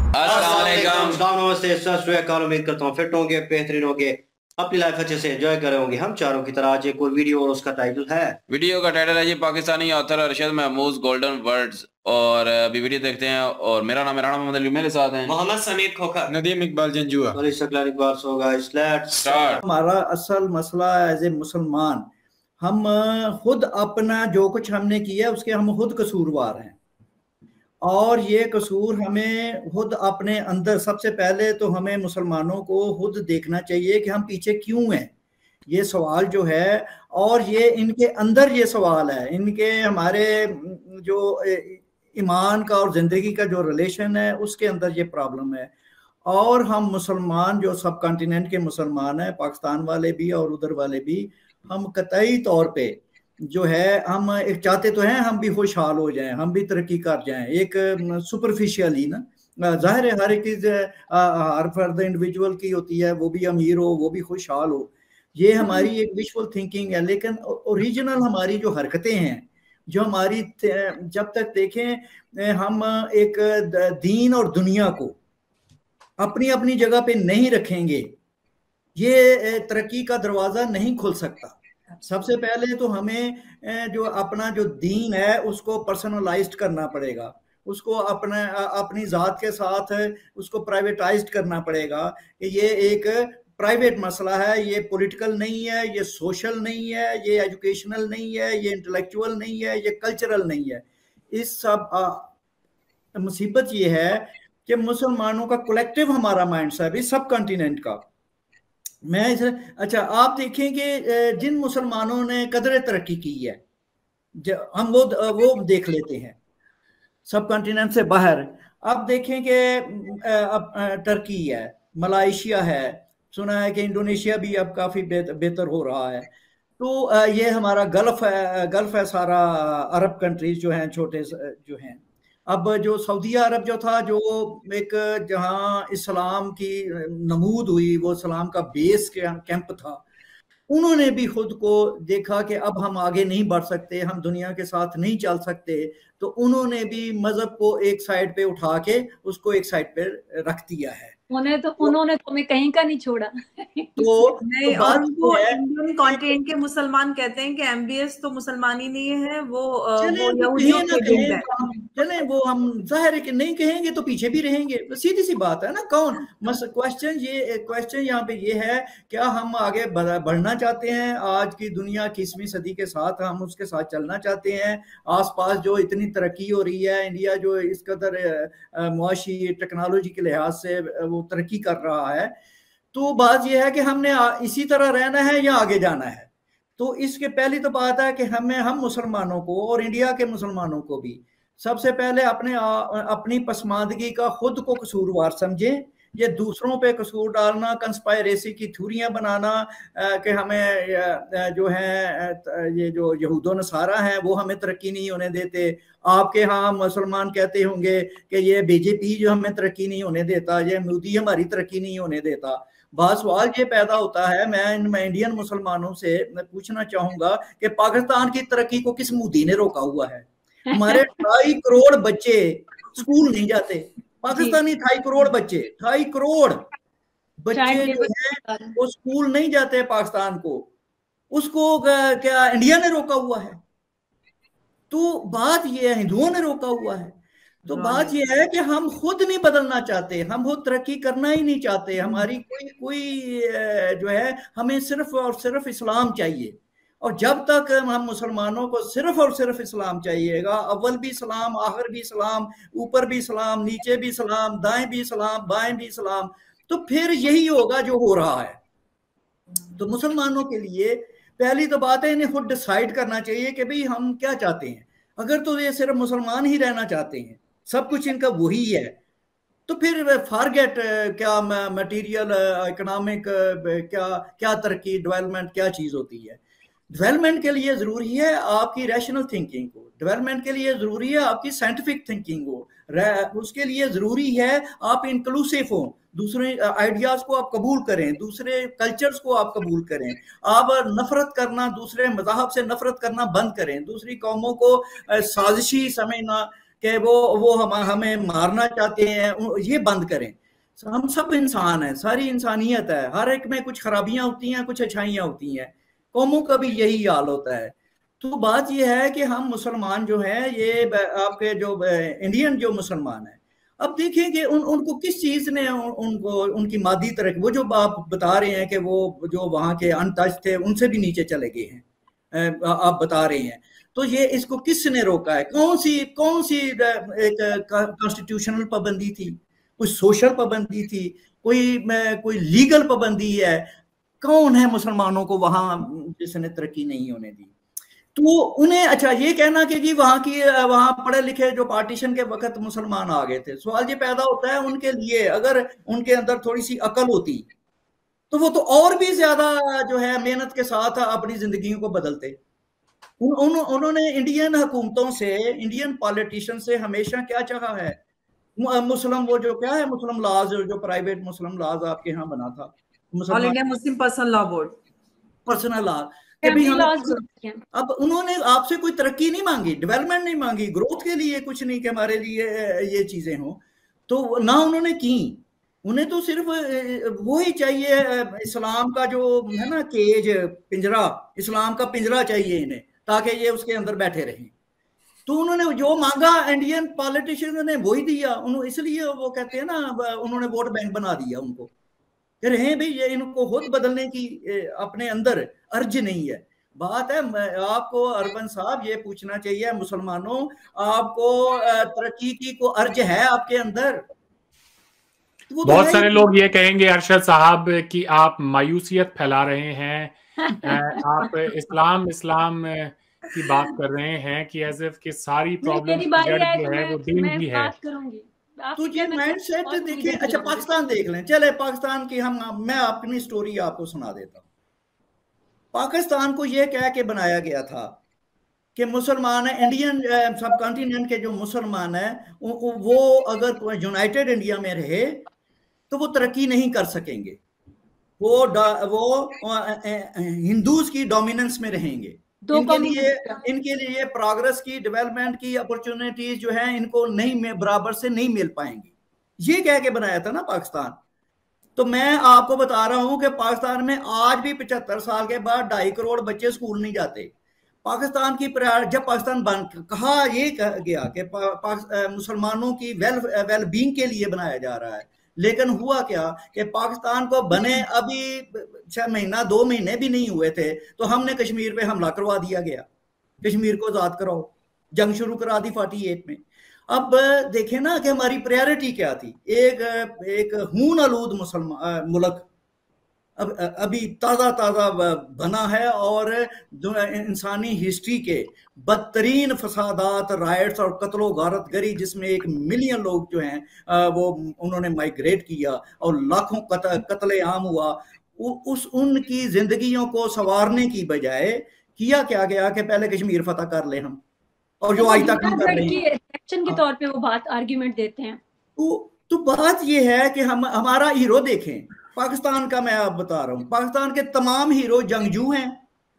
अस्सलाम वालेकुम। नमस्ते, सत श्री अकाल। उम्मीद करता हूँ फिट होंगे, बेहतरीन होंगे, अपनी लाइफ अच्छे से एंजॉय कर रहे होंगे। हम चारों की तरह आज एक और वीडियो और उसका टाइटल है। वीडियो का टाइटल है जी Pakistani author Arshad Mahmood golden words. और अभी वीडियो देखते हैं। और मेरा नाम मोहम्मद अली, मेरे साथ हैं मोहम्मद समीर खोखर, नदीम इकबाल जंजुआ। हमारा असल मसला एज ए मुसलमान, हम खुद अपना जो कुछ हमने किया उसके हम खुद कसूरवार हैं। और ये कसूर हमें खुद अपने अंदर, सबसे पहले तो हमें मुसलमानों को खुद देखना चाहिए कि हम पीछे क्यों हैं। ये सवाल जो है, और ये इनके अंदर ये सवाल है, इनके हमारे जो ईमान का और ज़िंदगी का जो रिलेशन है उसके अंदर ये प्रॉब्लम है। और हम मुसलमान जो सब कॉन्टिनेंट के मुसलमान हैं, पाकिस्तान वाले भी और उधर वाले भी, हम कतई तौर पे जो है, हम एक चाहते तो हैं हम भी खुशहाल हो जाएं, हम भी तरक्की कर जाएं, एक सुपरफिशियली ना। जाहिर है हर एक चीज हर फर्द इंडिविजुअल की होती है, वो भी अमीर हो, वो भी खुशहाल हो, ये हमारी एक विजुअल थिंकिंग है। लेकिन ओरिजिनल हमारी जो हरकतें हैं, जो हमारी, जब तक देखें हम एक दीन और दुनिया को अपनी अपनी जगह पे नहीं रखेंगे, ये तरक्की का दरवाजा नहीं खुल सकता। सबसे पहले तो हमें जो अपना जो दीन है उसको पर्सनलाइज्ड करना पड़ेगा, उसको अपनी जात के साथ उसको प्राइवेटाइज्ड करना पड़ेगा कि ये एक प्राइवेट मसला है, ये पॉलिटिकल नहीं है, ये सोशल नहीं है, ये एजुकेशनल नहीं है, ये इंटेलेक्चुअल नहीं है, ये कल्चरल नहीं है। इस सब मुसीबत ये है कि मुसलमानों का कलेक्टिव हमारा माइंडसेट है सब कॉन्टिनेंट का। मैं इसे, अच्छा आप देखें कि जिन मुसलमानों ने कदर तरक्की की है, हम वो देख लेते हैं सब कॉन्टिनेंट से बाहर। अब देखें कि अब टर्की है, मलाइशिया है, सुना है कि इंडोनेशिया भी अब काफी बेहतर हो रहा है। तो ये हमारा गल्फ है सारा, अरब कंट्रीज जो हैं छोटे जो हैं। अब जो सऊदी अरब जो था, जो एक जहां इस्लाम की नमूद हुई, वो इस्लाम का बेस कैंप था, उन्होंने भी खुद को देखा कि अब हम आगे नहीं बढ़ सकते, हम दुनिया के साथ नहीं चल सकते, तो उन्होंने भी मजहब को एक साइड पे उठा के उसको एक साइड पे रख दिया है। उन्होंने तो हमें कहीं का नहीं छोड़ा। तो नहीं, और उनको इंडियन कॉन्टिनेंट के मुसलमान कहते हैं कि एमबीएस तो मुसलमान ही नहीं है, वो यहूदियों के एजेंट है। चले वो हम जाहिर है कि नहीं कहेंगे तो पीछे भी रहेंगे, सीधी सी बात है ना। कौन क्वेश्चन यहाँ पे ये है, क्या हम आगे बढ़ना चाहते हैं? आज की दुनिया 21वीं सदी के साथ हम उसके साथ चलना चाहते हैं? आसपास जो इतनी तरक्की हो रही है, इंडिया जो इस कदर मुआशी टेक्नोलॉजी के लिहाज से वो तरक्की कर रहा है, तो बात यह है कि हमने इसी तरह रहना है या आगे जाना है। तो इसके पहली तो बात है कि हम मुसलमानों को और इंडिया के मुसलमानों को भी सबसे पहले अपनी पसमानदगी का खुद को कसूरवार समझें। ये दूसरों पे कसूर डालना, कंस्पायरेसी की थ्योरियां बनाना कि हमें जो है ये जो यहूदो नसारा हैं वो हमें तरक्की नहीं होने देते। आपके यहाँ मुसलमान कहते होंगे कि ये बीजेपी जो हमें तरक्की नहीं होने देता, ये मोदी हमारी तरक्की नहीं होने देता। बात सवाल ये पैदा होता है, मैं इंडियन मुसलमानों से पूछना चाहूंगा कि पाकिस्तान की तरक्की को किस मोदी ने रोका हुआ है? हमारे 2.5 करोड़ बच्चे स्कूल नहीं जाते, पाकिस्तानी 2.5 करोड़ बच्चे, 2.5 करोड़ बच्चे जो हैं वो स्कूल नहीं जाते पाकिस्तान को, उसको क्या इंडिया ने रोका हुआ है? तो बात ये है, हिंदुओं ने रोका हुआ है। तो बात यह है कि हम खुद नहीं बदलना चाहते, हम खुद तरक्की करना ही नहीं चाहते। हमारी कोई जो है, हमें सिर्फ और सिर्फ इस्लाम चाहिए। और जब तक हम मुसलमानों को सिर्फ और सिर्फ इस्लाम चाहिएगा, अव्वल भी इस्लाम, आखिर भी इस्लाम, ऊपर भी इस्लाम, नीचे भी इस्लाम, दाएं भी इस्लाम, बाएं भी इस्लाम, तो फिर यही होगा जो हो रहा है। तो मुसलमानों के लिए पहली तो बात है, इन्हें खुद डिसाइड करना चाहिए कि भाई हम क्या चाहते हैं। अगर तो ये सिर्फ मुसलमान ही रहना चाहते हैं, सब कुछ इनका वही है, तो फिर फॉरगेट क्या मटेरियल इकोनॉमिक क्या तरक्की, डेवलपमेंट क्या चीज होती है। डेवलपमेंट के लिए जरूरी है आपकी रैशनल थिंकिंग को, डेवलपमेंट के लिए जरूरी है आपकी साइंटिफिक थिंकिंग को, उसके लिए जरूरी है आप इंक्लूसिव हो, दूसरे आइडियाज को आप कबूल करें, दूसरे कल्चर्स को आप कबूल करें। आप नफरत करना, दूसरे मज़हब से नफरत करना बंद करें, दूसरी कौमों को साजिशी समझना, कि वो हमें मारना चाहते हैं, ये बंद करें। हम सब इंसान हैं, सारी इंसानियत है, हर एक में कुछ खराबियां होती हैं, कुछ अच्छाइयां होती हैं, कौमों का भी यही हाल होता है। तो बात ये है कि हम मुसलमान जो है, ये आपके जो इंडियन जो मुसलमान है, अब देखिए कि उनको किस चीज ने उनको उनकी मादी तरक्की, वो जो आप बता रहे हैं कि वो जो वहां के अनटच थे उनसे भी नीचे चले गए हैं, आप बता रहे हैं, तो ये इसको किसने रोका है? कौन सी एक कॉन्स्टिट्यूशनल पाबंदी थी, कोई सोशल पाबंदी थी, कोई लीगल पाबंदी है? कौन है मुसलमानों को वहां जिसने तरक्की नहीं होने दी? तो उन्हें अच्छा ये कहना कि जी वहां पढ़े लिखे जो पार्टीशन के वक्त मुसलमान आ गए थे, सवाल ये पैदा होता है उनके लिए, अगर उनके अंदर थोड़ी सी अकल होती तो वो तो और भी ज्यादा जो है मेहनत के साथ अपनी जिंदगी को बदलते। उन्होंने इंडियन हुकूमतों से, इंडियन पॉलिटिशियन से हमेशा क्या चाहा है? मुस्लिम, वो जो क्या है, मुस्लिम लॉज, जो प्राइवेट मुस्लिम लॉज आपके यहाँ बना था, all India Muslim personal law board, personal law, अब उन्होंने आपसे कोई तरक्की नहीं मांगी, डेवलपमेंट नहीं मांगी, ग्रोथ के लिए कुछ नहीं कि हमारे लिए ये चीजें हों, तो ना उन्होंने की। उन्हें तो सिर्फ वो ही चाहिए, इस्लाम का जो है ना केज, पिंजरा, इस्लाम का पिंजरा चाहिए इन्हें, ताकि ये उसके अंदर बैठे रहें। तो उन्होंने जो मांगा इंडियन पॉलिटिशियन ने वही दिया, इसलिए वो कहते हैं ना, उन्होंने वोट बैंक बना दिया उनको, कह रहे हैं भाई ये इनको खुद बदलने की अपने अंदर अर्ज नहीं है। बात है, आपको अरबन साहब ये पूछना चाहिए, मुसलमानों, आपको तरक्की की को अर्ज है आपके अंदर? तो बहुत सारे लोग ये कहेंगे अरशद साहब कि आप मायूसियत फैला रहे हैं, आप इस्लाम की बात कर रहे हैं कि एज इफ कि सारी प्रॉब्लम जो है वो दीन भी है। तो ये माइंडसेट देखिए। अच्छा पाकिस्तान देख लें, चले पाकिस्तान की मैं अपनी स्टोरी आपको सुना देता हूँ। पाकिस्तान को ये कह के बनाया गया था कि मुसलमान है, इंडियन सब कॉन्टिनेंट के जो मुसलमान है वो अगर यूनाइटेड इंडिया में रहे तो वो तरक्की नहीं कर सकेंगे, वो हिंदूज की डोमिनेंस में रहेंगे। इनके लिए प्रोग्रेस की, डेवलपमेंट की अपॉर्चुनिटीज जो है इनको नहीं बराबर से नहीं मिल पाएंगी, ये कह के बनाया था ना पाकिस्तान। तो मैं आपको बता रहा हूं कि पाकिस्तान में आज भी 75 साल के बाद 2.5 करोड़ बच्चे स्कूल नहीं जाते। पाकिस्तान की जब पाकिस्तान कहा ये गया कि मुसलमानों की वेल बीइंग के लिए बनाया जा रहा है, लेकिन हुआ क्या कि पाकिस्तान को बने अभी 6 महीना 2 महीने भी नहीं हुए थे तो हमने कश्मीर पे हमला करवा दिया गया, कश्मीर को आजाद कराओ, जंग शुरू करा दी 48 में। अब देखें ना कि हमारी प्रायोरिटी क्या थी। एक खून आलूद मुसलमान मुल्क अभी ताज़ा बना है और इंसानी हिस्ट्री के बदतरीन फसादात, राइट्स और कत्लो गारतगरी, जिसमें 1 मिलियन लोग जो हैं वो उन्होंने माइग्रेट किया और लाखों कत्लेआम हुआ, उनकी जिंदगियों को संवारने की बजाय किया क्या गया कि पहले कश्मीर फतह कर ले हम, और जो आज तक हम कर रहे हैं एक्शन के तौर पे वो बात आर्ग्यूमेंट देते हैं। तो बात ये है कि हम हमारा हीरो देखें पाकिस्तान का, मैं आप बता रहा हूँ पाकिस्तान के तमाम हीरो जंगजू हैं,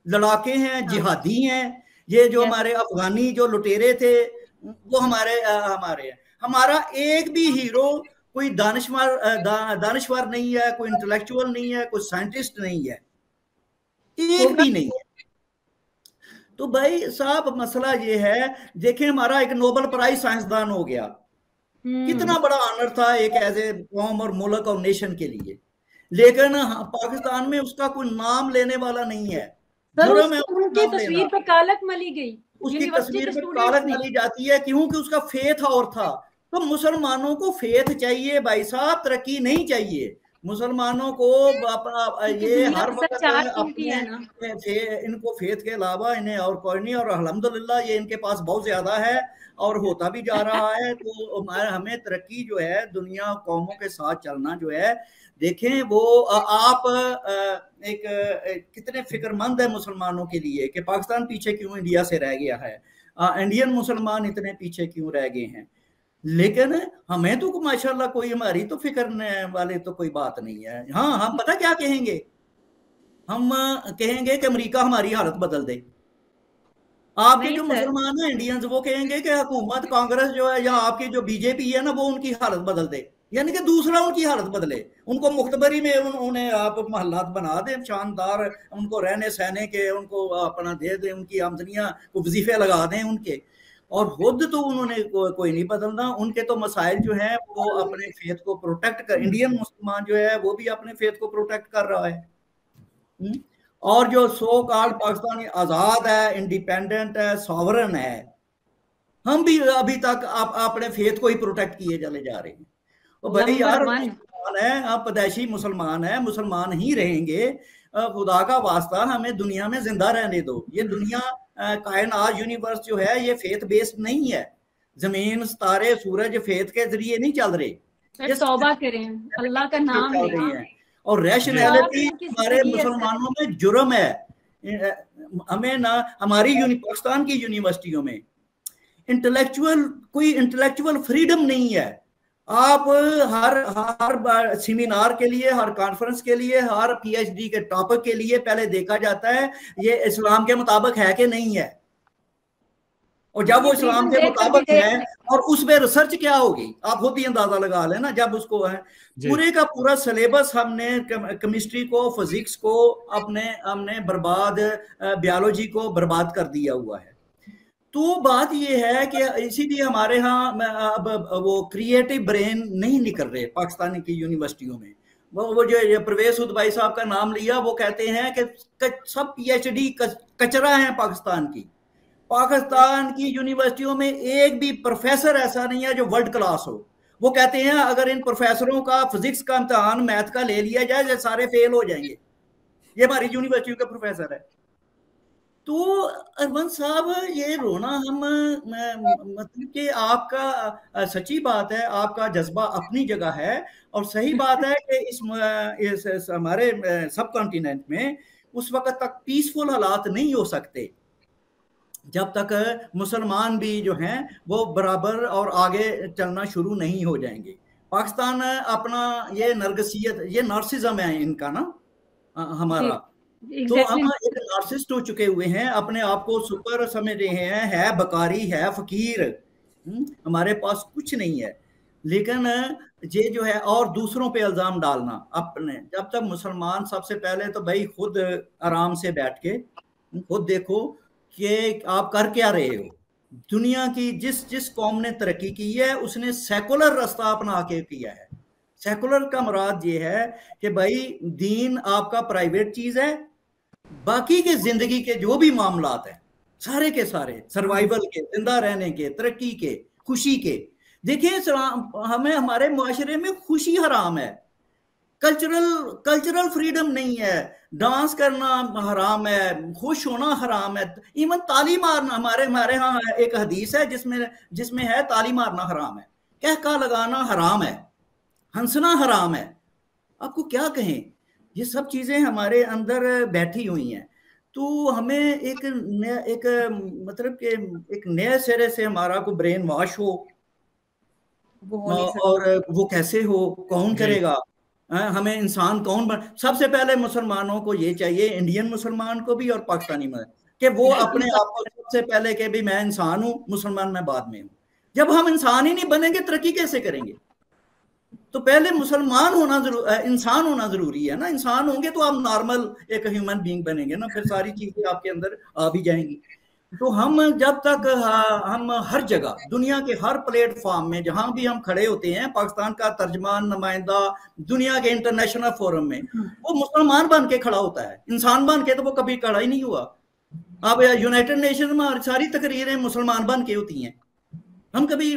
लड़ाके हैं, जिहादी हैं। ये जो हमारे अफगानी जो लुटेरे थे वो हमारे हैं। हमारा एक भी हीरो कोई दानिशवर नहीं है, कोई इंटेलेक्चुअल नहीं है, कोई साइंटिस्ट नहीं है, एक भी नहीं है। तो भाई साहब मसला ये है, देखें हमारा एक नोबेल प्राइज साइंसदान हो गया, कितना बड़ा ऑनर था एक एज ए कौम और मुल्क और नेशन के लिए, लेकिन पाकिस्तान में उसका कोई नाम लेने वाला नहीं है। उनकी तस्वीर पर कालक मली गई, उसकी तस्वीर पर कालक मली जाती है क्योंकि उसका फेथ और था। तो मुसलमानों को फेथ चाहिए भाई साहब, तरक्की नहीं चाहिए। मुसलमानों को अपना ये हर वक्त इनको फेथ के अलावा इन्हें और कोई नहीं, और अल्हम्दुलिल्लाह ये इनके पास बहुत ज्यादा है और होता भी जा रहा है। तो हमें तरक्की जो है, दुनिया कौमों के साथ चलना जो है, देखें वो आप कितने फिक्रमंद है मुसलमानों के लिए कि पाकिस्तान पीछे क्यों इंडिया से रह गया है, इंडियन मुसलमान इतने पीछे क्यों रह गए हैं। लेकिन हमें तो माशाल्लाह कोई हमारी तो फिक्र वाले तो कोई बात नहीं है। हाँ, हम पता क्या कहेंगे, हम कहेंगे कि अमेरिका हमारी हालत बदल दे। आपके जो मुसलमान है इंडियंस वो कहेंगे कि हुकूमत कांग्रेस जो है या आपकी जो बीजेपी है ना वो उनकी हालत बदल दे, यानी कि दूसरा उनकी हालत बदले, उनको मुख्तबरी में उन्हें आप मोहल्लात बना दें शानदार, उनको रहने सहने के उनको अपना दे दें, उनकी आमदनियां को वजीफे लगा दें उनके, और खुद तो उन्होंने कोई नहीं बदलना। उनके तो मसाइल जो है वो अपने फेथ को प्रोटेक्ट कर, इंडियन मुसलमान जो है वो भी अपने फेथ को प्रोटेक्ट कर रहा है। और जो सो कॉल्ड पाकिस्तानी आजाद है, इंडिपेंडेंट है, सॉवरन है, हम भी अभी तक अपने फेथ को ही प्रोटेक्ट किए चले जा रहे हैं। तो भाई यार मुसलमान है, आप पैदाइशी मुसलमान है, मुसलमान ही रहेंगे, खुदा का वास्ता हमें दुनिया में जिंदा रहने दो। ये दुनिया कायनात यूनिवर्स जो है ये फेथ बेस्ड नहीं है, जमीन सितारे सूरज फेथ के जरिए नहीं चल रहे। तौबा करें, अल्लाह का नाम लें। और रैशनैलिटी हमारे मुसलमानों में जुर्म है। हमें ना हमारी पाकिस्तान की यूनिवर्सिटियों में कोई इंटेलेक्चुअल फ्रीडम नहीं है। आप हर सेमिनार के लिए, हर कॉन्फ्रेंस के लिए, हर पीएचडी के टॉपिक के लिए पहले देखा जाता है ये इस्लाम के मुताबिक है कि नहीं है, और जब वो इस्लाम के मुताबिक है और उसमें रिसर्च क्या होगी आप खुद ही अंदाजा लगा लेना। जब उसको है पूरे का पूरा सिलेबस हमने केमिस्ट्री को, फिजिक्स को हमने बर्बाद, बायोलॉजी को बर्बाद कर दिया हुआ है। तो बात ये है कि इसीलिए हमारे यहाँ अब वो क्रिएटिव ब्रेन नहीं निकल रहे पाकिस्तान की यूनिवर्सिटियों में। वो जो परवेज सूद भाई साहब का नाम लिया, वो कहते हैं कि सब पीएचडी कचरा है पाकिस्तान की। पाकिस्तान की यूनिवर्सिटियों में एक भी प्रोफेसर ऐसा नहीं है जो वर्ल्ड क्लास हो। वो कहते हैं अगर इन प्रोफेसरों का फिजिक्स का इम्तिहान मैथ का ले लिया जाए सारे फेल हो जाएंगे। ये हमारी यूनिवर्सिटी के प्रोफेसर है। तो अरमान साहब ये रोना हम मतलब कि आपका सच्ची बात है, आपका जज्बा अपनी जगह है, और सही बात है कि इस हमारे सब कॉन्टिनेंट में उस वक्त तक पीसफुल हालात नहीं हो सकते जब तक मुसलमान भी जो हैं वो बराबर और आगे चलना शुरू नहीं हो जाएंगे। पाकिस्तान अपना ये नरगसियत, ये नार्सिज्म है इनका ना हमारा। तो हम एक नार्सिस्ट हो चुके हुए हैं, अपने आप को सुपर समझ रहे हैं, है बकारी, है फकीर, हमारे पास कुछ नहीं है। लेकिन ये जो है और दूसरों पे इल्जाम डालना अपने, जब तक मुसलमान सबसे पहले तो भाई खुद आराम से बैठ के खुद देखो कि आप कर क्या रहे हो। दुनिया की जिस कौम ने तरक्की की है उसने सेकुलर रास्ता अपना के किया है। सेकुलर का मुराद ये है कि भाई दीन आपका प्राइवेट चीज है, बाकी के जिंदगी के जो भी मामलात हैं सारे के सारे सर्वाइवल के, जिंदा रहने के, तरक्की के, खुशी के। देखिए हमें हमारे मुआशरे में खुशी हराम है, कल्चरल फ्रीडम नहीं है, डांस करना हराम है, खुश होना हराम है, इवन ताली मारना। हमारे यहाँ एक हदीस है जिसमें है ताली मारना हराम है, कहका लगाना हराम है, हंसना हराम है। आपको क्या कहें, ये सब चीजें हमारे अंदर बैठी हुई हैं। तो हमें एक मतलब कि एक नए सिरे से हमारा को ब्रेन वॉश हो, और वो कैसे हो, कौन करेगा, हमें इंसान कौन सबसे पहले मुसलमानों को ये चाहिए, इंडियन मुसलमान को भी और पाकिस्तानी में, कि वो अपने आप को सबसे पहले कि भी मैं इंसान हूँ, मुसलमान मैं बाद में हूँ। जब हम इंसान ही नहीं बनेंगे तरक्की कैसे करेंगे? तो पहले मुसलमान होना इंसान होना जरूरी है ना। इंसान होंगे तो आप नॉर्मल एक ह्यूमन बीइंग बनेंगे ना, फिर सारी चीजें आपके अंदर आ भी जाएंगी। तो हम जब तक हम हर जगह दुनिया के हर प्लेटफॉर्म में जहां भी हम खड़े होते हैं, पाकिस्तान का तर्जमान नुमाइंदा दुनिया के इंटरनेशनल फोरम में वो मुसलमान बन के खड़ा होता है, इंसान बन के तो वो कभी खड़ा ही नहीं हुआ। अब यूनाइटेड नेशन में सारी तकरीरें मुसलमान बन के होती हैं, हम कभी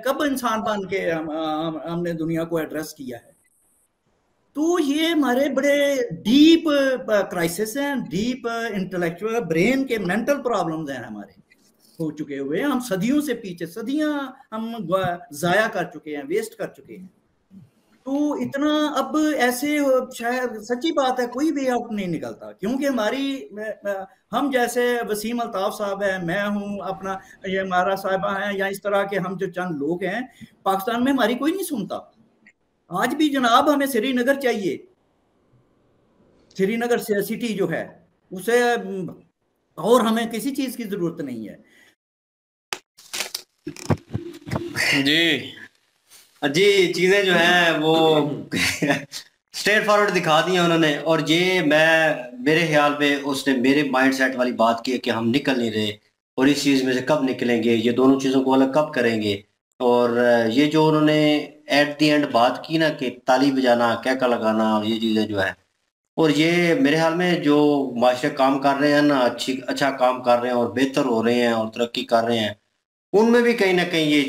कब इंसान बन के हमने दुनिया को एड्रेस किया है? तो ये हमारे बड़े डीप क्राइसिस हैं, डीप इंटेलेक्चुअल ब्रेन के मेंटल प्रॉब्लम्स हैं हमारे हो चुके हुए। हम सदियों से पीछे, सदियां हम जाया कर चुके हैं, वेस्ट कर चुके हैं। तो इतना अब ऐसे शायद सच्ची बात है कोई वे आउट नहीं निकलता, क्योंकि हम जैसे वसीम अल्ताफ साहब है, मैं हूँ, अपना ये हमारा साहिबा है, या इस तरह के हम जो चंद लोग हैं पाकिस्तान में, हमारी कोई नहीं सुनता। आज भी जनाब हमें श्रीनगर चाहिए, श्रीनगर सिटी जो है उसे और हमें किसी चीज की जरूरत नहीं है। जी जी, चीजें जो है वो स्ट्रेट फॉरवर्ड दिखा दी उन्होंने। और ये मेरे ख्याल में उसने मेरे माइंड सेट वाली बात की है कि हम निकल नहीं रहे, और इस चीज़ में से कब निकलेंगे, ये दोनों चीज़ों को अलग कब करेंगे। और ये जो उन्होंने एट द एंड बात की ना कि ताली बजाना, कैका लगाना, ये चीज़ें जो है, और ये मेरे ख्याल में जो माशरे काम कर रहे हैं ना, अच्छा काम कर रहे हैं और बेहतर हो रहे हैं और तरक्की कर रहे हैं, उनमें भी कहीं ना कहीं ये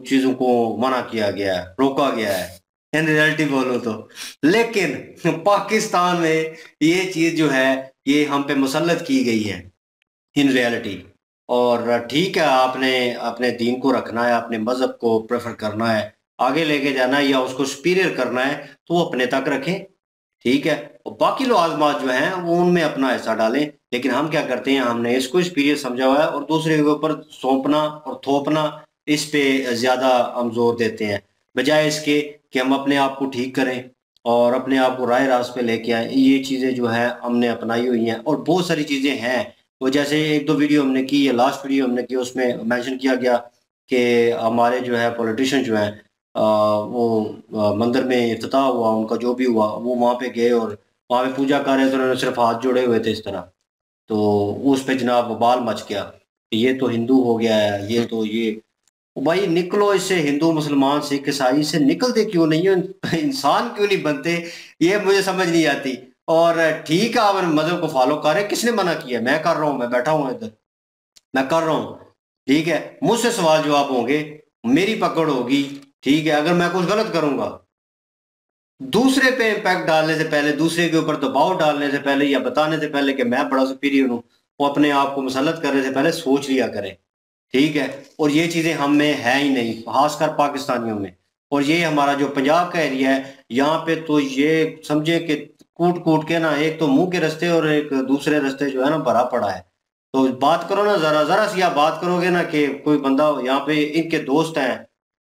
चीजों को मना किया गया है, रोका गया है इन रियलिटी बोलो तो। लेकिन पाकिस्तान में ये चीज जो है ये हम पे मुसल्लत की गई है इन रियलिटी। और ठीक है, आपने अपने दीन को रखना है, अपने मजहब को प्रेफर करना है, आगे लेके जाना है या उसको सुपीरियर करना है तो वो अपने तक रखें, ठीक है। और बाकी लवाजमात जो हैं वो उनमें अपना हिस्सा डालें। लेकिन हम क्या करते हैं, हमने इसको सुपीरियर समझा हुआ है और दूसरे के ऊपर सौंपना और थोपना, इस पे ज्यादा हम जोर देते हैं, बजाय इसके कि हम अपने आप को ठीक करें और अपने आप को राय रास्त पे लेके आए। ये चीजें जो है हमने अपनाई हुई हैं और बहुत सारी चीजें हैं। वो जैसे एक दो वीडियो हमने की, लास्ट वीडियो हमने की, उसमें मेंशन किया गया कि हमारे जो है पॉलिटिशियन जो हैं वो मंदिर में इफ्तिताह हुआ, उनका जो भी हुआ, वो वहाँ पे गए और वहाँ पे पूजा कर रहे थे, उन्होंने सिर्फ हाथ जोड़े हुए थे इस तरह। तो उस पे जनाब बवाल मच गया कि ये तो हिंदू हो गया है, ये तो ये। भाई निकलो इससे, हिंदू मुसलमान सिख ईसाई से निकलते क्यों नहीं हो, इंसान क्यों नहीं बनते, ये मुझे समझ नहीं आती। और ठीक है, आप मजहब को फॉलो कर रहे हैं, किसने मना किया? मैं कर रहा हूँ, मैं बैठा हूँ इधर, मैं कर रहा हूँ, ठीक है। मुझसे सवाल जवाब होंगे, मेरी पकड़ होगी, ठीक है। अगर मैं कुछ गलत करूंगा, दूसरे पे इम्पैक्ट डालने से पहले, दूसरे के ऊपर दबाव डालने से पहले या बताने से पहले कि मैं बड़ा सुपीरियर हूँ, वो अपने आप को मुसल्लत करने से पहले सोच लिया करें, ठीक है। और ये चीजें हम में है ही नहीं, खासकर पाकिस्तानियों में। और ये हमारा जो पंजाब का एरिया है, यहाँ पे तो ये समझे कि कूट कूट के ना, एक तो मुंह के रास्ते और एक दूसरे रास्ते जो है ना भरा पड़ा है। तो बात करो ना, जरा जरा सी आप बात करोगे ना कि कोई बंदा यहाँ पे, इनके दोस्त हैं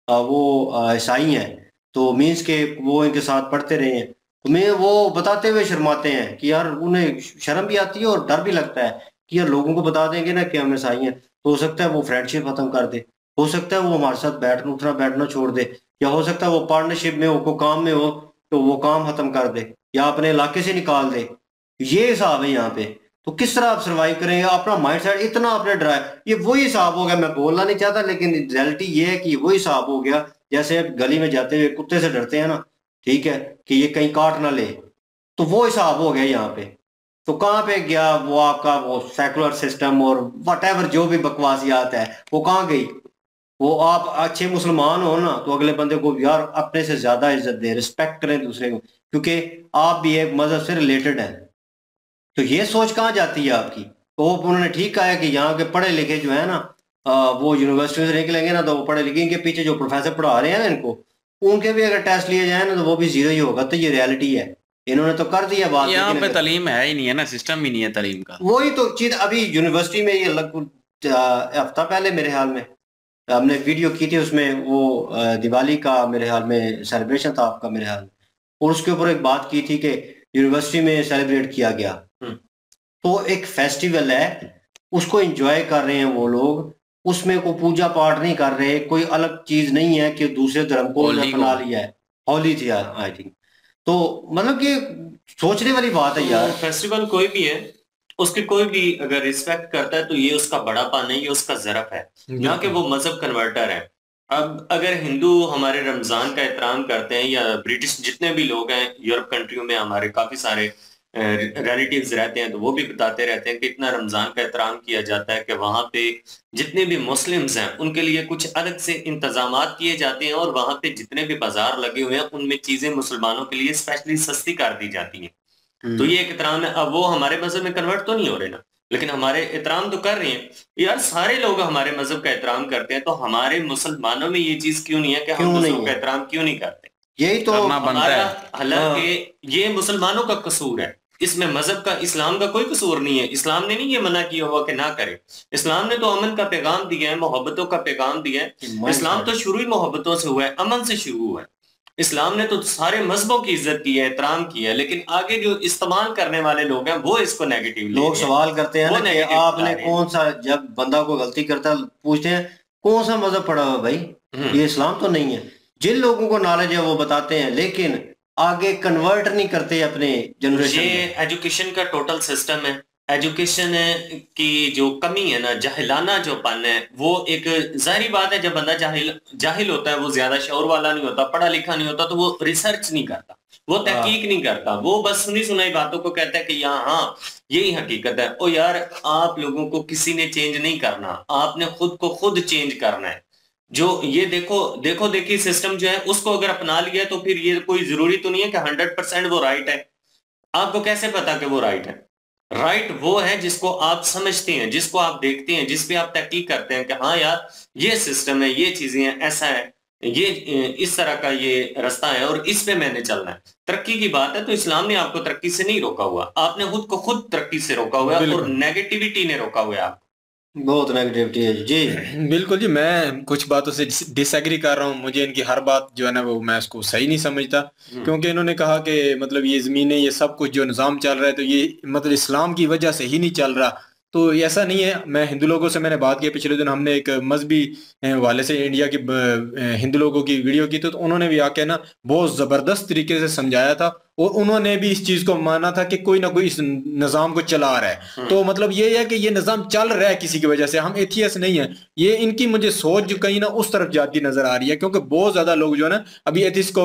वो ईसाई हैं, तो मीन्स के वो इनके साथ पढ़ते रहे हैं, तो मैं वो बताते हुए शर्माते हैं कि यार उन्हें शर्म भी आती है और डर भी लगता है कि यार लोगों को बता देंगे ना कि हम ईसाई हैं, तो हो सकता है वो फ्रेंडशिप खत्म कर दे, हो सकता है वो हमारे साथ बैठना उठना बैठना छोड़ दे, या हो सकता है वो पार्टनरशिप में हो, को काम में हो तो वो काम खत्म कर दे या अपने इलाके से निकाल दे। ये हिसाब है यहाँ पे। तो किस तरह आप सर्वाइव करेंगे? अपना माइंड सेट इतना आपने डराया, ये वही हिसाब हो गया, मैं बोलना नहीं चाहता लेकिन रियलिटी ये है कि वही हिसाब हो गया जैसे आप गली में जाते हुए कुत्ते से डरते हैं ना, ठीक है, कि ये कहीं काट ना ले, तो वो हिसाब हो गया यहाँ पे। तो कहाँ पे गया वो आपका वो सेकुलर सिस्टम और वट जो भी बकवासियात है, वो कहाँ गई? वो आप अच्छे मुसलमान हो ना तो अगले बंदे को यार अपने से ज्यादा इज्जत दे, रिस्पेक्ट करें दूसरे को, क्योंकि आप भी एक मजहब से रिलेटेड है। तो ये सोच कहाँ जाती है आपकी? तो उन्होंने ठीक कहा है कि यहाँ के पढ़े लिखे जो है ना, वो यूनिवर्सिटी से निकलेंगे ना, तो वो पढ़े लिखे, इनके पीछे जो प्रोफेसर पढ़ा रहे हैं ना इनको, उनके भी अगर टेस्ट लिए जाए ना तो वो भी जीरो ही होगा। तो ये रियलिटी है, इन्होंने तो कर दिया बात। यहाँ पे तालीम है ही नहीं है ना, सिस्टम ही नहीं है तालीम का। वही तो चीज अभी यूनिवर्सिटी में, ये हफ्ता पहले मेरे ख्याल में हमने वीडियो की थी, उसमें वो दिवाली का मेरे ख्याल में सेलिब्रेशन था आपका मेरे ख्याल में, और उसके ऊपर एक बात की थी कि यूनिवर्सिटी में सेलिब्रेट किया गया, तो एक फेस्टिवल है, उसको एंजॉय कर रहे हैं वो लोग, उसमें कोई पूजा पाठ नहीं कर रहे, कोई अलग चीज नहीं है कि दूसरे धर्म को अपना लिया है। होली थी आई थिंक। तो मतलब कि सोचने वाली बात है यार। फेस्टिवल कोई भी है, उसकी कोई भी अगर रिस्पेक्ट करता है तो ये उसका बड़ापन नहीं, ये उसका ज़रफ है, यहाँ के वो मजहब कन्वर्टर है। अब अगर हिंदू हमारे रमजान का एहतराम करते हैं, या ब्रिटिश जितने भी लोग हैं यूरोप कंट्रियों में, हमारे काफी सारे रिलेटिव्स रहते हैं, तो वो भी बताते रहते हैं कि इतना रमजान का एहतराम किया जाता है कि वहाँ पे जितने भी मुस्लिम्स हैं उनके लिए कुछ अलग से इंतजामात किए जाते हैं, और वहाँ पे जितने भी बाजार लगे हुए हैं उनमें चीजें मुसलमानों के लिए स्पेशली सस्ती कर दी जाती हैं। तो ये एक एहतराम है। अब वो हमारे मजहब में कन्वर्ट तो नहीं हो रहे ना, लेकिन हमारे एहतराम तो कर रहे हैं। यार सारे लोग हमारे मजहब का एहतराम करते हैं, तो हमारे मुसलमानों में ये चीज क्यों नहीं है कि हम दूसरों का एहतराम क्यों नहीं करते? यही तो हमारा, हालांकि ये मुसलमानों का कसूर है, इसमें मजहब का, इस्लाम का कोई कसूर नहीं है। इस्लाम ने नहीं ये मना किया हुआ कि ना करे, इस्लाम ने तो अमन का पैगाम दिया है, मोहब्बतों का पैगाम दिया है। इस्लाम तो शुरू ही मोहब्बतों से हुआ है, अमन से शुरू हुआ है। इस्लाम ने तो सारे मजहबों की इज्जत की है, एहतराम की है, लेकिन आगे जो इस्तेमाल करने वाले लोग हैं वो इसको नेगेटिव लोग सवाल करते हैं ना कि आपने कौन सा, जब बंदा को गलती करता है पूछते हैं कौन सा मजहब पढ़ा हुआ भाई, ये इस्लाम तो नहीं है। जिन लोगों को नॉलेज है वो बताते हैं, लेकिन आगे कन्वर्ट नहीं करते अपने जनरेशन। ये एजुकेशन का टोटल सिस्टम है। एजुकेशन की जो कमी है ना, जाहिलाना जो पन है, वो एक जाहिर बात है, जब बंदा जाहिल होता है, वो ज्यादा शौर वाला नहीं होता, पढ़ा लिखा नहीं होता, तो वो रिसर्च नहीं करता, वो तहकीक नहीं करता, वो बस सुनी सुनाई बातों को कहता है कि हाँ यही हकीकत है। ओ यार, आप लोगों को किसी ने चेंज नहीं करना, आपने खुद को खुद चेंज करना है। जो ये देखो देखी सिस्टम जो है उसको अगर अपना लिया तो फिर ये कोई जरूरी तो नहीं है कि 100% वो राइट है। आपको कैसे पता कि वो राइट है? राइट वो है जिसको आप समझते हैं, जिसको आप देखते हैं, जिस पे आप तहकीक करते हैं कि हाँ यार ये सिस्टम है, ये चीजें हैं, ऐसा है, ये इस तरह का ये रास्ता है और इस पे मैंने चलना है। तरक्की की बात है तो इस्लाम ने आपको तरक्की से नहीं रोका हुआ, आपने खुद को खुद तरक्की से रोका हुआ है और नेगेटिविटी ने रोका हुआ है आपको। बहुत नेगेटिविटी है जी। बिल्कुल जी, मैं कुछ बातों से डिसएग्री कर रहा हूँ। मुझे इनकी हर बात जो है ना वो मैं उसको सही नहीं समझता, क्योंकि इन्होंने कहा कि मतलब ये ज़मीनें, ये सब कुछ जो निज़ाम चल रहा है तो ये मतलब इस्लाम की वजह से ही नहीं चल रहा। तो ऐसा नहीं है। मैं हिंदू लोगों से मैंने बात की, पिछले दिन हमने एक मजहबी वाले से इंडिया की हिंदू लोगों की वीडियो की, तो उन्होंने भी आके ना बहुत ज़बरदस्त तरीके से समझाया था और उन्होंने भी इस चीज़ को माना था कि कोई ना कोई इस निज़ाम को चला रहा है। तो मतलब ये है कि ये निज़ाम चल रहा है किसी की वजह से, हम एथियस्ट नहीं है। ये इनकी मुझे सोच जो कहीं ना उस तरफ जाती नजर आ रही है, क्योंकि बहुत ज्यादा लोग जो है ना अभी एथियस्ट को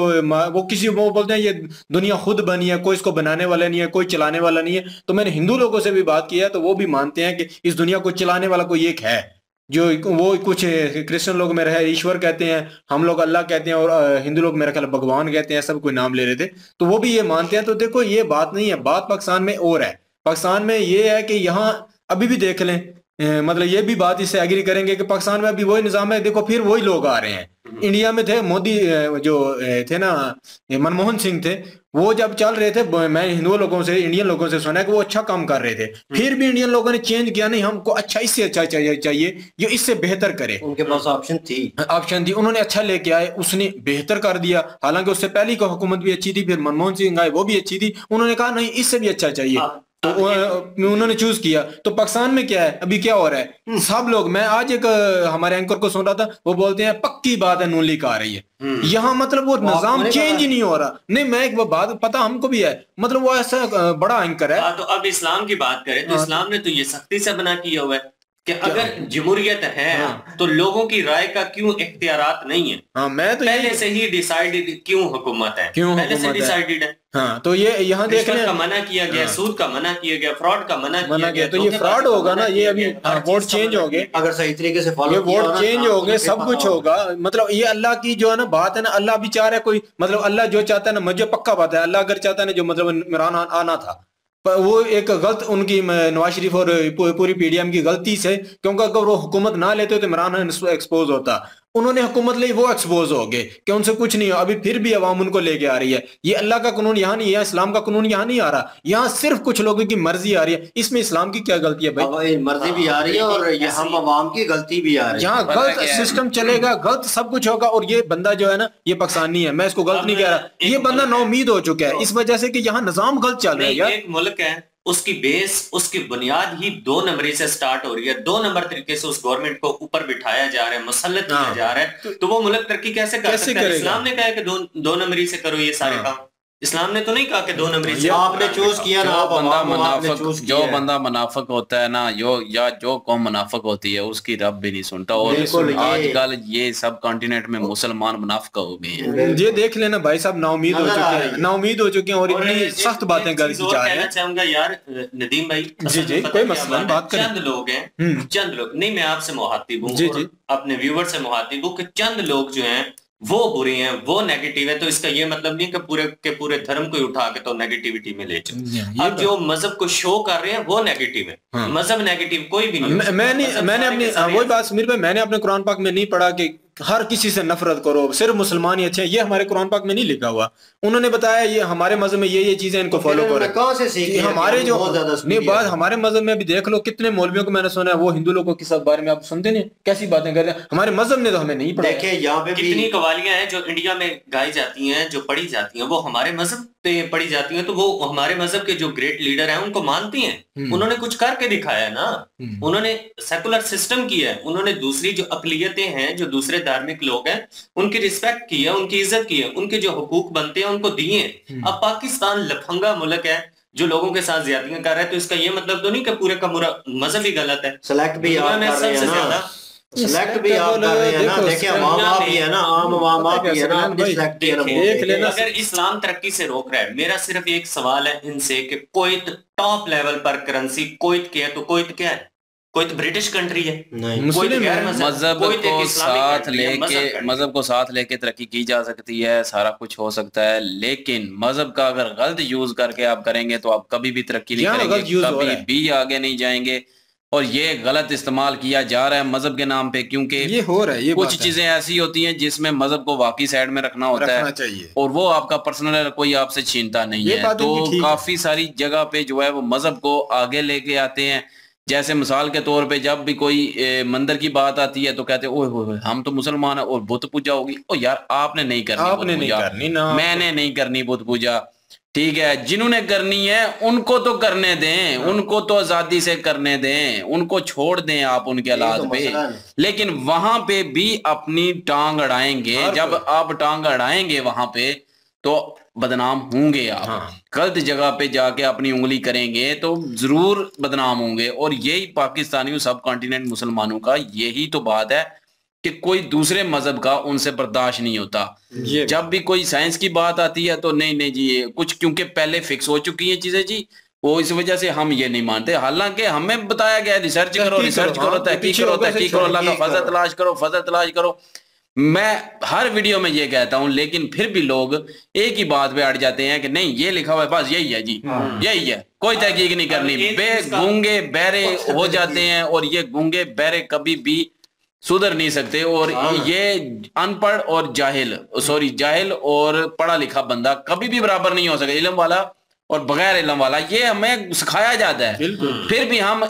वो किसी वो बोलते हैं ये दुनिया खुद बनी है, कोई इसको बनाने वाला नहीं है, कोई चलाने वाला नहीं है। तो मैंने हिंदू लोगों से भी बात की है तो वो भी मानते हैं कि इस दुनिया को चलाने वाला कोई एक है, जो वो कुछ क्रिश्चियन लोग मेरे है ईश्वर कहते हैं, हम लोग अल्लाह कहते हैं और हिंदू लोग मेरे ख्याल भगवान कहते हैं, सब कोई नाम ले रहे थे। तो वो भी ये मानते हैं। तो देखो ये बात नहीं है, बात पाकिस्तान में और है। पाकिस्तान में ये है कि यहाँ अभी भी देख लें, मतलब ये भी बात इससे एग्री करेंगे कि पाकिस्तान में अभी वही निज़ाम है। देखो फिर वही लोग आ रहे हैं। इंडिया में थे मोदी जो थे ना, मनमोहन सिंह थे, वो जब चल रहे थे, मैं हिंदू लोगों से, इंडियन लोगों से सुना है कि वो अच्छा काम कर रहे थे, फिर भी इंडियन लोगों ने चेंज किया, नहीं हमको अच्छा इससे अच्छा चाहिए जो इससे बेहतर करे। उनके पास ऑप्शन थी, उन्होंने अच्छा लेके आए, उसने बेहतर कर दिया। हालांकि उससे पहली की हुकूमत भी अच्छी थी, फिर मनमोहन सिंह आए वो भी अच्छी थी, उन्होंने कहा नहीं इससे भी अच्छा चाहिए, तो उन्होंने चूज किया। तो पाकिस्तान में क्या है, अभी क्या हो रहा है, सब लोग, मैं आज एक हमारे एंकर को सुन रहा था, वो बोलते हैं पक्की बात है नून लीग आ रही है। यहाँ मतलब वो निजाम चेंज ही नहीं हो रहा। नहीं, मैं एक बात पता हमको भी है, मतलब वो ऐसा बड़ा एंकर है। तो अब इस्लाम की बात करें तो इस्लाम ने तो ये सख्ती से बना किया हुआ है कि अगर जमहूरियत है तो लोगों की राय का क्यों इख्तियारात नहीं है। मैं तो पहले से ही डिसाइडेड क्यों हुकूमत है, पहले से डिसाइडेड है। हाँ, तो ये यहाँ देख लें, का मना किया गया, सूद का मना किया गया, फ्रॉड का मना किया गया। तो ये फ्रॉड होगा ना, ये अभी वोट चेंज हो गए, अगर सही तरीके से फॉलो वोट चेंज हो गए, सब कुछ होगा। मतलब ये अल्लाह की जो है ना बात है ना, अल्लाह भी चाह रहा है कोई, मतलब अल्लाह जो चाहता है ना, मुझे पक्का बात है, अल्लाह अगर चाहता है ना, जो मतलब इमरान आना था, पर वो एक गलत उनकी नवाज शरीफ और पूरी पीडीएम की गलती से, क्योंकि अगर वो हुकूमत ना लेते तो इमरान एक्सपोज होता। उन्होंने हुकूमत ली, वो एक्सपोज हो गए कि उनसे कुछ नहीं हो। अभी फिर भी अवाम उनको लेके आ रही है। ये अल्लाह का कानून यहाँ नहीं है, इस्लाम का कानून यहाँ नहीं आ रहा, यहाँ सिर्फ कुछ लोगों की मर्जी आ रही है। इसमें इस्लाम की क्या गलती है भाई? मर्जी भी आ रही है और ये हम अवाम की गलती भी आ रही है। यहाँ गलत सिस्टम चलेगा, गलत सब कुछ होगा। और ये बंदा जो है ना, ये पाकिस्तानी है, मैं इसको गलत नहीं कह रहा, ये बंदा नाउमीद हो चुका है इस वजह से कि यहाँ निजाम गलत चल रहा है। यार एक मुल्क है, उसकी बेस, उसकी बुनियाद ही 2 नंबरी से स्टार्ट हो रही है। 2 नंबर तरीके से उस गवर्नमेंट को ऊपर बिठाया जा रहा है, मुसल्लत किया जा रहा है, तो वो मुल्क तरक्की कैसे कर सकता है? इस्लाम ने कहा है कि 2 नंबरी से करो ये सारे काम। इस्लाम ने तो नहीं कहा कि 2 नंबरी से। आपने चूज किया ना, जो बंदा मुनाफिक होता है ना, जो कौम मुनाफिक होती है उसकी रब भी नहीं सुनता। और आजकल ये सब कॉन्टिनेंट में मुसलमान मुनाफिक हो गए हैं। ये देख लेना भाई साहब, नाउमीद हो चुके हैं, नाउमीद हो चुके हैं और इतनी सख्त बातें कर जा रहे हैं। चाहूंगा यार नदीम भाई, जी कोई मसला नहीं, बात करें। चंद लोग हैं, चंद लोग नहीं, मैं आपसे मुखातिब हूँ, अपने व्यूवर से मुखातिब हूँ कि चंद लोग जो हैं वो बुरे हैं, वो नेगेटिव है। तो इसका ये मतलब नहीं कि पूरे के पूरे धर्म को उठा के तो नेगेटिविटी में ले चलो। अब जो मजहब को शो कर रहे हैं वो नेगेटिव है। मजहब नेगेटिव कोई भी नहीं। मैंने अपनी वही बात समीर भाई, मैंने अपने कुरान पाक में नहीं पढ़ा कि हर किसी से नफरत करो, सिर्फ मुसलमान ही अच्छे हैं, ये हमारे कुरान पाक में नहीं लिखा हुआ। उन्होंने बताया ये हमारे मजहब में ये चीजें इनको फॉलो करो। कहां से सीखी हमारे जो नहीं बात हमारे मजहब में भी देख लो, कितने मौलवियों को मैंने सुना है वो हिंदू लोगों के बारे में आप सुनते नहीं, कैसी बातें कर रहे हैं। हमारे मजहब ने तो हमें नहीं पढ़ा। देखिए यहाँ पे कितनी कवालियां हैं जो इंडिया में गाई जाती हैं, जो पढ़ी जाती हैं, वो हमारे मजहब पे पढ़ी जाती हैं, तो वो हमारे मजहब के जो ग्रेट लीडर हैं उनको मानती हैं। उन्होंने कुछ करके दिखाया ना, उन्होंने सेकुलर सिस्टम किया है, उन्होंने दूसरी जो अकलियतें हैं, जो दूसरे धार्मिक लोग हैं, उनकी रिस्पेक्ट की है, उनकी इज्जत की है, उनके जो हुकूक बनते हैं उनको दिए। अब पाकिस्तान लफंगा मुल्क है जो लोगों के साथ ज्यादतियां कर रहा है, तो इसका ये मतलब तो नहीं कि पूरे का पूरा मजहब ही गलत है। सेलेक्ट भी आप कर रहे हैं ना, सिलेक्ट भी आप कर रहे हैं ना, देखिए आम भी है ना, आम भी है ना, अगर इस्लाम तरक्की से रोक रहा है, मेरा सिर्फ एक सवाल है इनसे कि कोयत टॉप लेवल पर करेंसी कोयत क्या है, तो कोयत क्या है? कोई तो ब्रिटिश कंट्री है, मजहब को साथ लेके तरक्की की जा सकती है, सारा कुछ हो सकता है, लेकिन मजहब का अगर गलत यूज करके आप करेंगे तो आप कभी भी तरक्की नहीं करेंगे, कभी भी आगे नहीं जाएंगे। और ये गलत इस्तेमाल किया जा रहा है मजहब के नाम पे, क्योंकि ये हो रहा है, ये कुछ चीजें ऐसी होती हैं जिसमें मजहब को वाकई साइड में रखना होता है और वो आपका पर्सनल कोई आपसे छीनता नहीं है। तो काफी सारी जगह पे जो है वो मजहब को आगे लेके आते हैं। जैसे मिसाल के तौर पे जब भी कोई मंदिर की बात आती है तो कहते हैं ओए हम तो मुसलमान है और बुत पूजा होगी। ओ यार आपने नहीं करनी, मैंने नहीं करनी बुत पूजा, ठीक है, जिन्होंने करनी है उनको तो करने दें, उनको तो आजादी से करने दें, उनको छोड़ दें आप उनके हालात पे। लेकिन वहां पे भी अपनी टांग अड़ाएंगे, जब आप टांग अड़ाएंगे वहां पे तो बदनाम होंगे आप। गलत जगह पे जाके अपनी उंगली करेंगे तो जरूर बदनाम होंगे। और यही पाकिस्तानियों, सब कॉन्टिनेंट मुसलमानों का यही तो बात है कि कोई दूसरे मजहब का उनसे बर्दाश्त नहीं होता। जब भी कोई साइंस की बात आती है तो नहीं जी कुछ, क्योंकि पहले फिक्स हो चुकी है चीजें जी, वो इस वजह से हम ये नहीं मानते। हालांकि हमें बताया गया रिसर्च करो, तहकीक करो, अल्लाह का फजल तलाश करो। मैं हर वीडियो में ये कहता हूं, लेकिन फिर भी लोग एक ही बात पे अड़ जाते हैं कि नहीं ये लिखा हुआ है बस यही है जी, यही है, कोई तहकीक नहीं करनी। गूंगे बहरे हो जाते हैं और ये गूंगे बहरे कभी भी सुधर नहीं सकते। और ये अनपढ़ और जाहिल और पढ़ा लिखा बंदा कभी भी बराबर नहीं हो सके, इल्म वाला और बगैर इल्म वाला, ये हमें सिखाया जाता है। फिर भी हम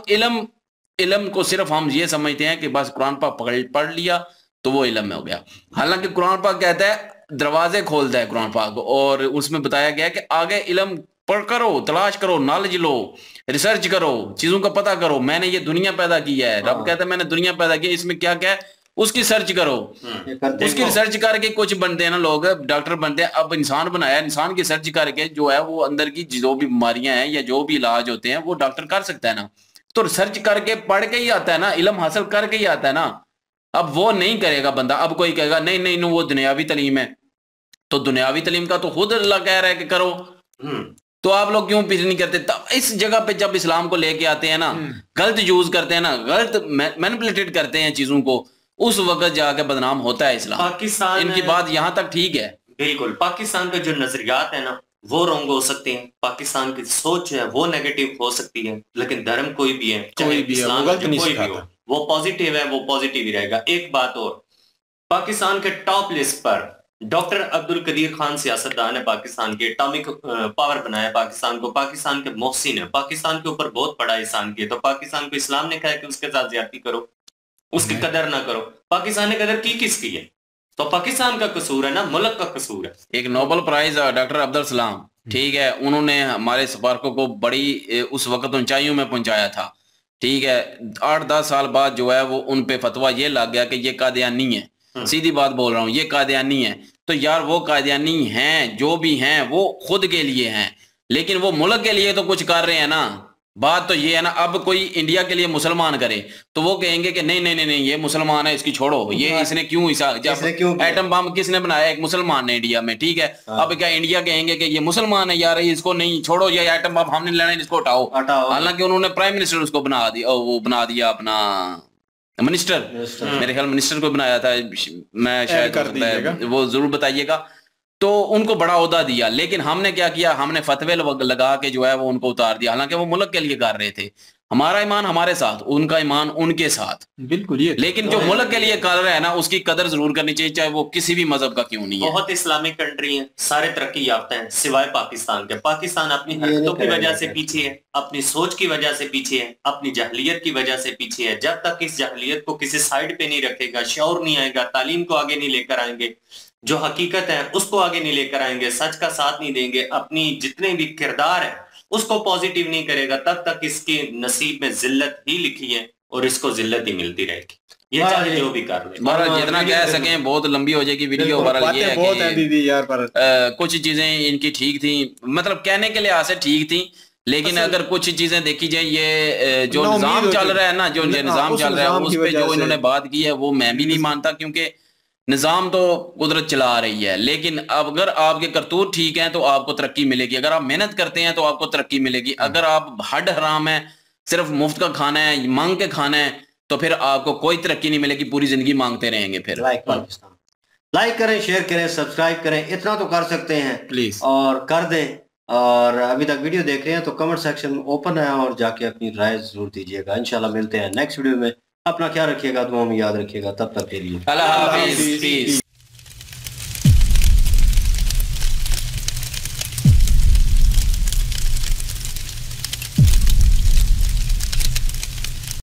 इल्म को सिर्फ हम ये समझते हैं कि बस कुरान पाक पढ़ लिया तो वो इल्म में हो गया। हालांकि कुरान पाक कहता है, दरवाजे खोलता है कुरान पाक, और उसमें बताया गया कि आगे इल्म पढ़ करो, तलाश करो, नॉलेज लो, रिसर्च करो, चीजों का पता करो। मैंने ये दुनिया पैदा की है, रब कहता है मैंने दुनिया पैदा की, इसमें क्या क्या है उसकी सर्च करो। उसकी रिसर्च करके कुछ बनते हैं ना लोग, डॉक्टर बनते हैं। अब इंसान बनाया, इंसान की सर्च करके जो है वो अंदर की जो भी बीमारियां हैं या जो भी इलाज होते हैं वो डॉक्टर कर सकता है ना। तो रिसर्च करके पढ़ के ही आता है ना, इल्म हासिल करके ही आता है ना। अब वो नहीं करेगा बंदा। अब कोई कहेगा नहीं वो दुनियावी तालीम है, तो दुनियावी तालीम का तो खुद अल्लाह कह रहा है कि करो, तो आप लोग क्यों पीछे नहीं करते? तब इस जगह पे जब इस्लाम को लेके आते हैं ना, गलत यूज करते हैं ना, गलत मैनिपुलेटेड करते हैं चीजों को, उस वक्त जाके बदनाम होता है इस्लाम। पाकिस्तान, इनकी बात यहाँ तक ठीक है, बिल्कुल। पाकिस्तान के जो नजरियात है ना वो रॉन्ग हो सकते हैं, पाकिस्तान की सोच है वो नेगेटिव हो सकती है, लेकिन धर्म कोई भी है, चाहे इस्लाम कोई भी हो, वो पॉजिटिव है, वो पॉजिटिव ही रहेगा। एक बात और, पाकिस्तान के टॉप लिस्ट पर डॉक्टर अब्दुल कदीर खान सियासतदान है, पाकिस्तान के एटॉमिक पावर बनाया पाकिस्तान को, पाकिस्तान के मोहसिन है, पाकिस्तान के ऊपर बहुत बड़ा एहसान किया। तो पाकिस्तान को इस्लाम ने कहा कि उसके साथ ज्यादती करो, उसकी कदर ना करो। पाकिस्तान ने कदर की किसकी है? तो पाकिस्तान का कसूर है ना, मुल्क का कसूर है। एक Nobel prize doctor Abdul Salam, ठीक है, उन्होंने हमारे सफारकों को बड़ी उस वक्त ऊंचाइयों में पहुंचाया था, ठीक है। 8-10 साल बाद जो है वो उन पे फतवा ये लग गया कि ये कादियानी है, सीधी बात बोल रहा हूँ, ये कादियानी है। तो यार वो कादियानी हैं, जो भी हैं वो खुद के लिए हैं, लेकिन वो मुल्क के लिए तो कुछ कर रहे हैं ना। बात तो ये है ना, अब कोई इंडिया के लिए मुसलमान करे तो वो कहेंगे कि नहीं ये मुसलमान है, इसकी छोड़ो, ये इसने क्यों एटम बम किसने बनाया? एक मुसलमान ने इंडिया में, ठीक है। अब क्या इंडिया कहेंगे कि ये मुसलमान है यार, इसको नहीं छोड़ो, ये एटम बम हमने लेना है, इसको हटाओ। हालांकि उन्होंने प्राइम मिनिस्टर उसको बना दिया अपना मिनिस्टर, मेरे ख्याल मिनिस्टर को बनाया था, मैं शायद वो जरूर बताइएगा। तो उनको बड़ा ओहदा दिया। लेकिन हमने क्या किया, हमने फतवे लगा के जो है वो उनको उतार दिया, हालांकि वो मुल्क के लिए कर रहे थे। हमारा ईमान हमारे साथ, उनका ईमान उनके साथ, बिल्कुल ये। लेकिन जो मुल्क के लिए कर रहा है ना, उसकी कदर जरूर करनी चाहिए, चाहे वो किसी भी मजहब का क्यों नहीं है। बहुत इस्लामिक कंट्री है, सारे तरक्की याफ्ता हैं सिवाय पाकिस्तान के। पाकिस्तान अपनी हरकतों की वजह से पीछे है, अपनी सोच की वजह से पीछे है, अपनी जहलियत की वजह से पीछे है। जब तक इस जहलियत को किसी साइड पे नहीं रखेगा, शौर नहीं आएगा, तालीम को आगे नहीं लेकर आएंगे, जो हकीकत है उसको आगे नहीं लेकर आएंगे, सच का साथ नहीं देंगे, अपनी जितने भी किरदार है उसको पॉजिटिव नहीं करेगा, तब तक इसके नसीब में जिल्लत ही लिखी है और इसको जिल्लत ही मिलती रहेगी। ये चाहे जो भी कर ले, महाराज जितना कह सकें, बहुत लंबी हो जाएगी वीडियो। ये है बहुत है दीदी यार, पर कुछ चीजें इनकी ठीक थी, मतलब कहने के लिहाज से ठीक थी, लेकिन अगर कुछ चीजें देखी जाए, ये जो निजाम चल रहा है ना, जो निजाम चल रहा है उस पे जो इन्होंने बात की है वो मैं भी नहीं मानता, क्योंकि निजाम तो कुदरत चला रही है। लेकिन अगर आपके करतूत ठीक हैं तो आपको तरक्की मिलेगी, अगर आप मेहनत करते हैं तो आपको तरक्की मिलेगी। अगर आप हड हराम है, सिर्फ मुफ्त का खाना है, मांग के खाना है, तो फिर आपको कोई तरक्की नहीं मिलेगी, पूरी जिंदगी मांगते रहेंगे। फिर लाइक करें, शेयर करें, सब्सक्राइब करें, इतना तो कर सकते हैं प्लीज, और कर दें। और अभी तक वीडियो देख रहे हैं तो कमेंट सेक्शन ओपन है और जाके अपनी राय जरूर दीजिएगा। इंशाल्लाह मिलते हैं नेक्स्ट वीडियो में। अपना ख्याल रखिएगा, दुआ में याद रखिएगा। तब तक के लिए अल्लाह हाफिज़।